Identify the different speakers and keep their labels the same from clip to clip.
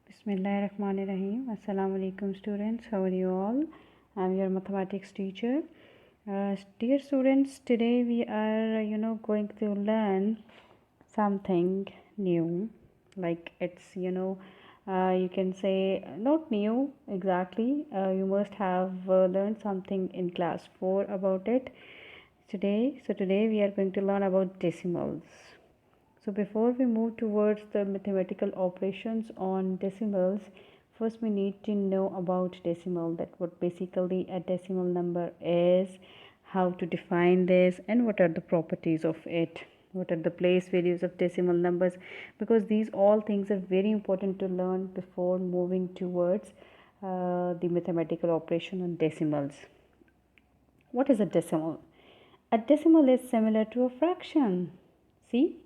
Speaker 1: Bismillahirrahmanirrahim. Assalamu alaikum students. How are you all? I'm your mathematics teacher. Dear students, today we are going to learn something new. Like it's you can say not new exactly. You must have learned something in class 4 about it today. So today we are going to learn about decimals. So before we move towards the mathematical operations on decimals, first we need to know about decimal, that what basically a decimal number is, how to define this, and what are the properties of it, what are the place values of decimal numbers, because these all things are very important to learn before moving towards the mathematical operation on decimals. What is a decimal? A decimal is similar to a fraction. See?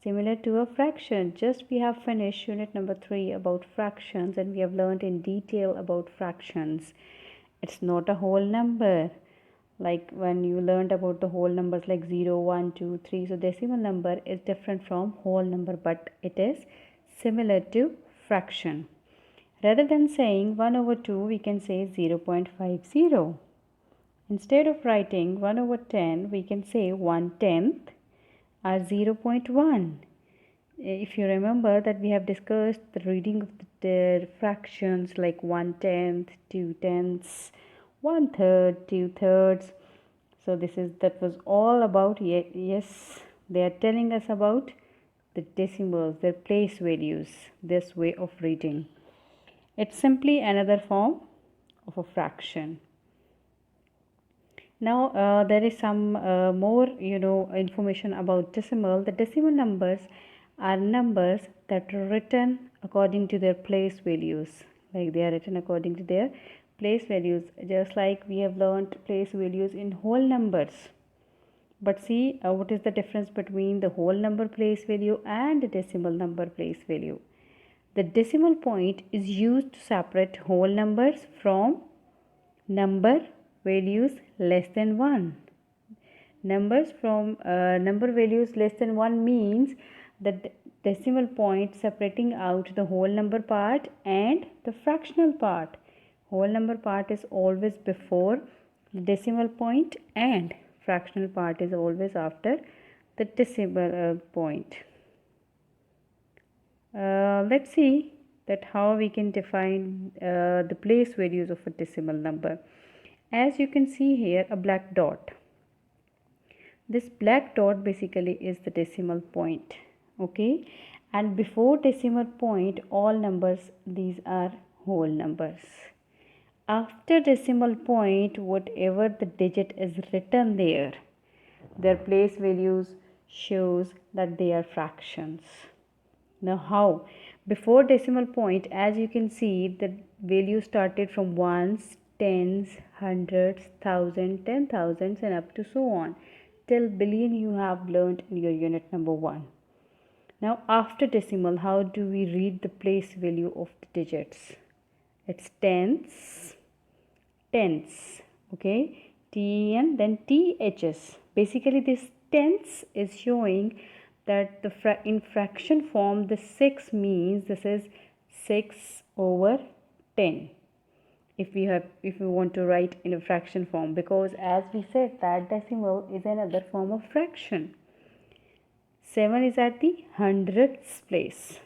Speaker 1: Similar to a fraction. Just we have finished unit number 3 about fractions and we have learned in detail about fractions. It's not a whole number. Like when you learned about the whole numbers like 0, 1, 2, 3. So decimal number is different from whole number, but it is similar to fraction. Rather than saying 1 over 2, we can say 0.50. Instead of writing 1 over 10, we can say 1/10 or 0.1. If you remember that we have discussed the reading of the fractions like 1/10, 2/10, 1/3, 2/3. So that was all about, yes, they are telling us about the decimals, their place values, this way of reading. It's simply another form of a fraction. Now there is some more information about decimal. The decimal numbers are numbers that are written according to their place values, like they are written according to their place values, just like we have learned place values in whole numbers. But see what is the difference between the whole number place value and the decimal number place value. The decimal point is used to separate whole numbers from number values less than 1. Numbers from number values less than 1 means the decimal point separating out the whole number part and the fractional part. Whole number part is always before the decimal point and fractional part is always after the decimal point. Let's see that how we can define the place values of a decimal number. As you can see here, a black dot. This black dot basically is the decimal point, okay? And before decimal point, all numbers, these are whole numbers. After decimal point, whatever the digit is written there, their place values shows that they are fractions. Now how? Before decimal point, as you can see, the value started from ones, tens, hundreds, thousands, 10,000s and up to so on till billion you have learned in your unit number 1. Now after decimal, how do we read the place value of the digits? It's tens, okay, TN then THS. Basically this tens is showing that in fraction form the 6 means this is 6 over 10. If we want to write in a fraction form, because as we said that decimal is another form of fraction. 7 is at the hundredths place,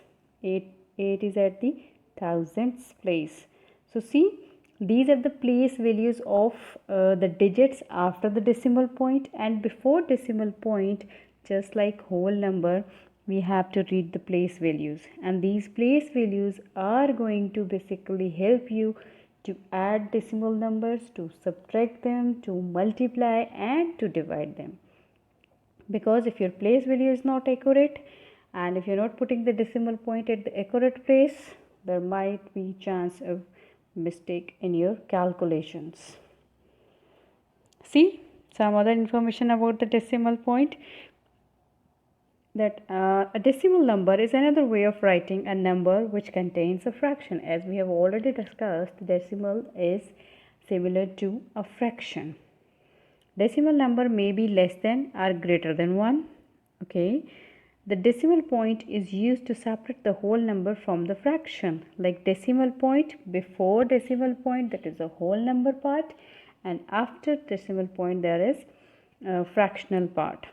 Speaker 1: 8 is at the thousandths place. So see, these are the place values of the digits after the decimal point and before decimal point. Just like whole number, we have to read the place values, and these place values are going to basically help you to add decimal numbers, to subtract them, to multiply and to divide them. Because if your place value is not accurate and if you're not putting the decimal point at the accurate place, there might be chance of mistake in your calculations. See some other information about the decimal point, that a decimal number is another way of writing a number which contains a fraction. As we have already discussed, decimal is similar to a fraction. Decimal number may be less than or greater than 1, okay, The decimal point is used to separate the whole number from the fraction. Like decimal point, before decimal point, that is the whole number part, and after decimal point there is a fractional part.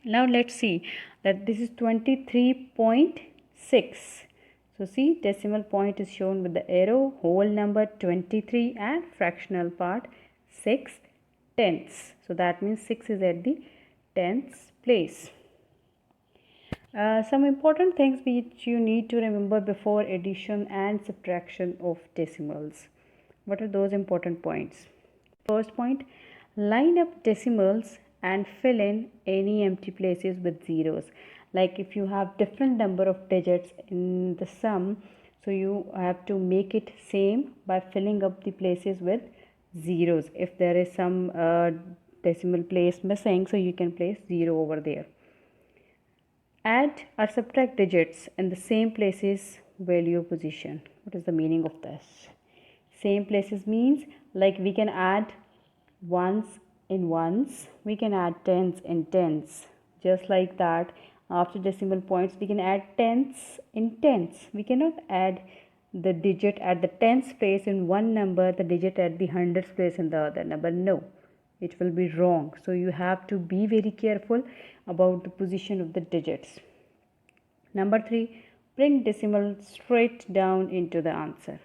Speaker 1: Now let's see that this is 23.6. So see, decimal point is shown with the arrow, whole number 23 and fractional part 6/10. So that means 6 is at the 10th place. Some important things which you need to remember before addition and subtraction of decimals. What are those important points? First point, line up decimals and fill in any empty places with zeros. Like if you have different number of digits in the sum, so you have to make it same by filling up the places with zeros. If there is some decimal place missing, so you can place 0 over there. Add or subtract digits in the same places value position. What is the meaning of this? Same places means like we can add ones in ones, we can add tens in tens. Just like that, after decimal points we can add tens in tens. We cannot add the digit at the tens place in one number, the digit at the hundreds place in the other number. No, it will be wrong. So you have to be very careful about the position of the digits. Number 3, bring decimal straight down into the answer.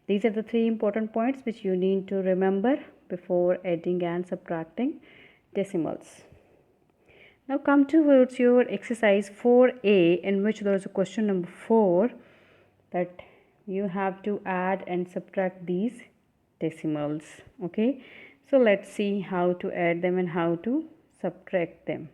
Speaker 1: These are the 3 important points which you need to remember before adding and subtracting decimals. Now come towards your exercise 4a, in which there is a question number 4 that you have to add and subtract these decimals. Okay, so let's see how to add them and how to subtract them.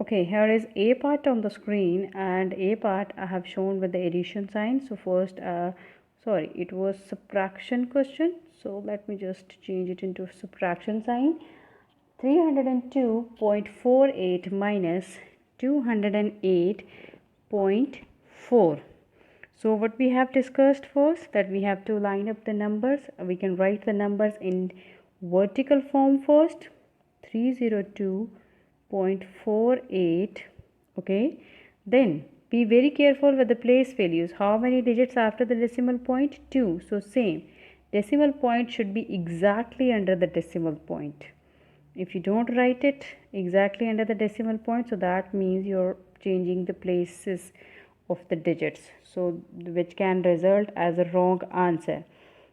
Speaker 1: Okay, here is A part on the screen, and A part I have shown with the addition sign. So first, it was subtraction question. So let me just change it into subtraction sign. 302.48 minus 208.4. So what we have discussed first, that we have to line up the numbers. We can write the numbers in vertical form first. 302.48. Okay, then be very careful with the place values. How many digits after the decimal point? 2. So same, decimal point should be exactly under the decimal point. If you don't write it exactly under the decimal point, so that means you're changing the places of the digits, so which can result as a wrong answer.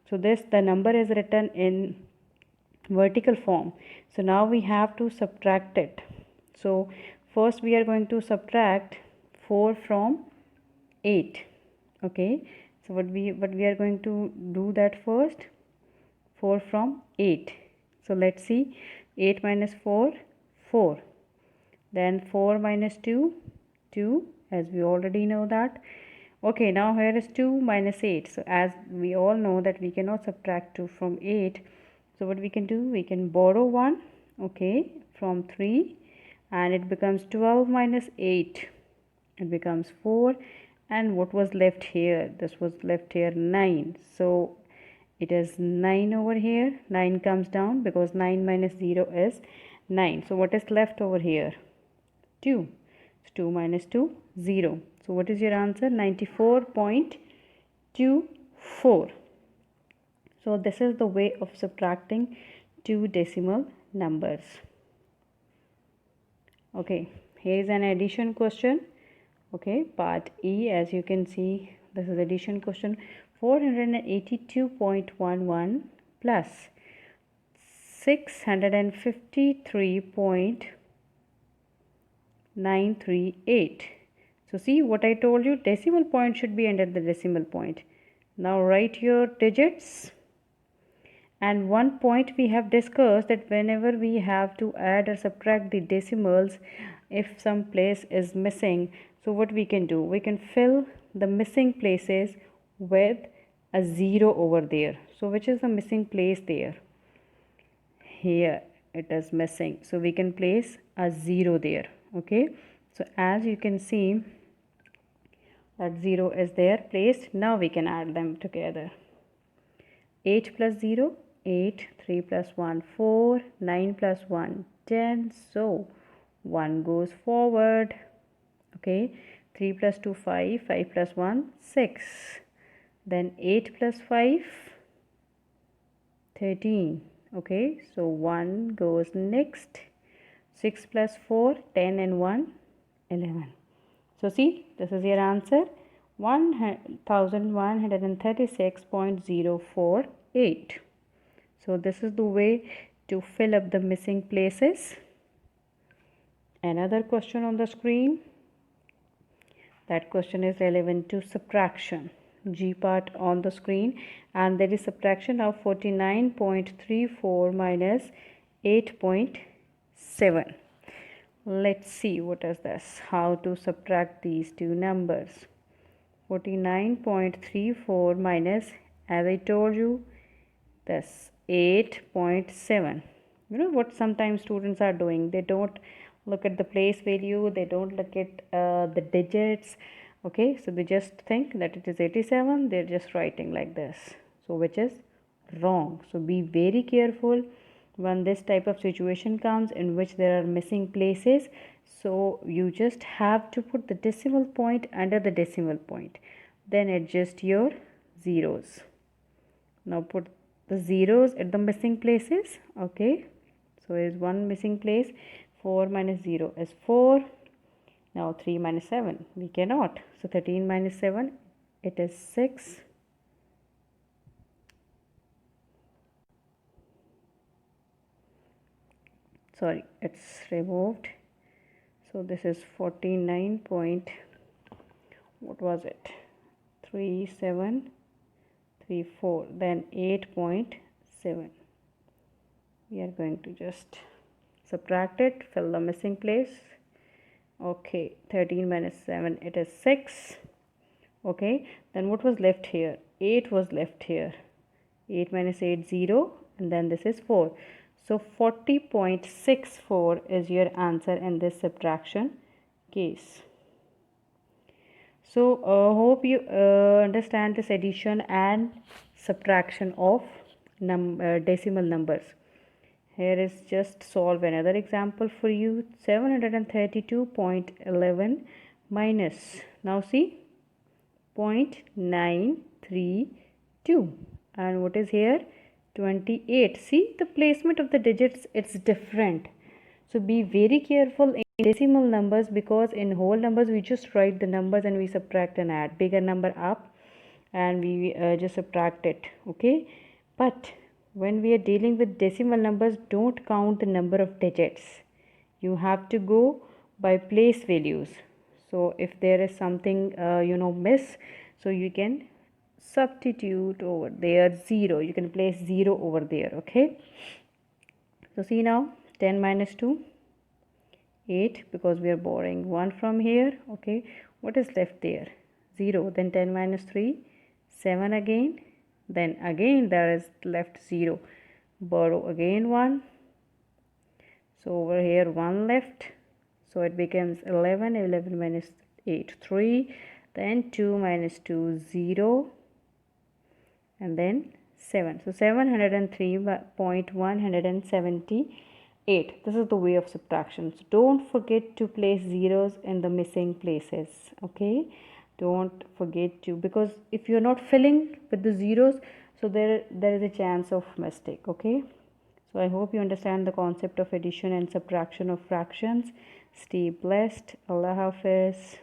Speaker 1: So the number is written in vertical form. So now we have to subtract it. So first we are going to subtract 4 from 8. Okay, so what we are going to do that first, 4 from 8. So let's see, 8 minus 4, 4. Then 4 minus 2, 2, as we already know that. Okay, now here is 2 minus 8. So as we all know that we cannot subtract 2 from 8. So what we can do, we can borrow 1, okay, from 3, and it becomes 12 minus 8. It becomes 4, and what was left here? This was left here 9. So it is 9 over here. 9 comes down because 9 minus 0 is 9. So what is left over here? 2. So 2 minus 2, 0. So what is your answer? 94.24. So this is the way of subtracting two decimal numbers. Okay, here is an addition question. Okay, part E, as you can see, this is addition question. 482.11 plus 653.938. So see what I told you, decimal point should be under the decimal point. Now write your digits. And one point we have discussed, that whenever we have to add or subtract the decimals, if some place is missing, so what we can do, we can fill the missing places with a 0 over there. So which is the missing place there? Here it is missing, so we can place a 0 there. Okay, so as you can see that 0 is there placed. Now we can add them together. 8 plus 0, 8, 3 plus 1 4, 9 plus 1 10, so 1 goes forward. Okay, 3 plus 2 5, 5 plus 1 6, then 8 plus 5 13. Okay, so 1 goes next. 6 plus 4 10 and 1 11. So see, this is your answer, 1136.048. so this is the way to fill up the missing places. Another question on the screen. That question is relevant to subtraction. G part on the screen, and there is subtraction of 49.34 minus 8.7. Let's see what is this. How to subtract these two numbers. 49.34 minus, as I told you, this 8.7. You know what sometimes students are doing? They don't look at the place value, they don't look at the digits. Okay, so they just think that it is 87, they're just writing like this, so which is wrong. So be very careful when this type of situation comes in which there are missing places. So you just have to put the decimal point under the decimal point, then adjust your zeros. Now put the zeros at the missing places. Okay, so is one missing place. 4 minus 0 is 4. Now 3 minus 7, we cannot, so 13 minus 7, it is 6. Sorry, it's removed. So this is 49 point, what was it, 3734, then 8.7. we are going to just subtract it, fill the missing place. Okay, 13 minus 7, it is 6. Okay, then what was left here? 8 was left here. 8 minus 8, 0, and then this is 4. So 40.64 is your answer in this subtraction case. So hope you understand this addition and subtraction of decimal numbers. Here is just solve another example for you. 732.11 minus, now see, 0.932, and what is here, 28. See the placement of the digits, it's different. So be very careful in decimal numbers, because in whole numbers we just write the numbers and we subtract and add bigger number up and we just subtract it. Okay, but when we are dealing with decimal numbers, don't count the number of digits. You have to go by place values. So if there is something miss, so you can substitute over there 0. You can place 0 over there. Okay, so see now, 10 minus 2, 8, because we are borrowing 1 from here. Okay, what is left there? 0. Then 10 minus 3, 7 again. Then again there is left 0. Borrow again 1. So over here 1 left. So it becomes 11. 11 minus 8, 3. Then 2 minus 2, 0. And then 7. So 703.178. This is the way of subtraction. So don't forget to place zeros in the missing places. Okay, don't forget to, because if you're not filling with the zeros, so there is a chance of mistake. Okay, so I hope you understand the concept of addition and subtraction of fractions. Stay blessed. Allah Hafiz.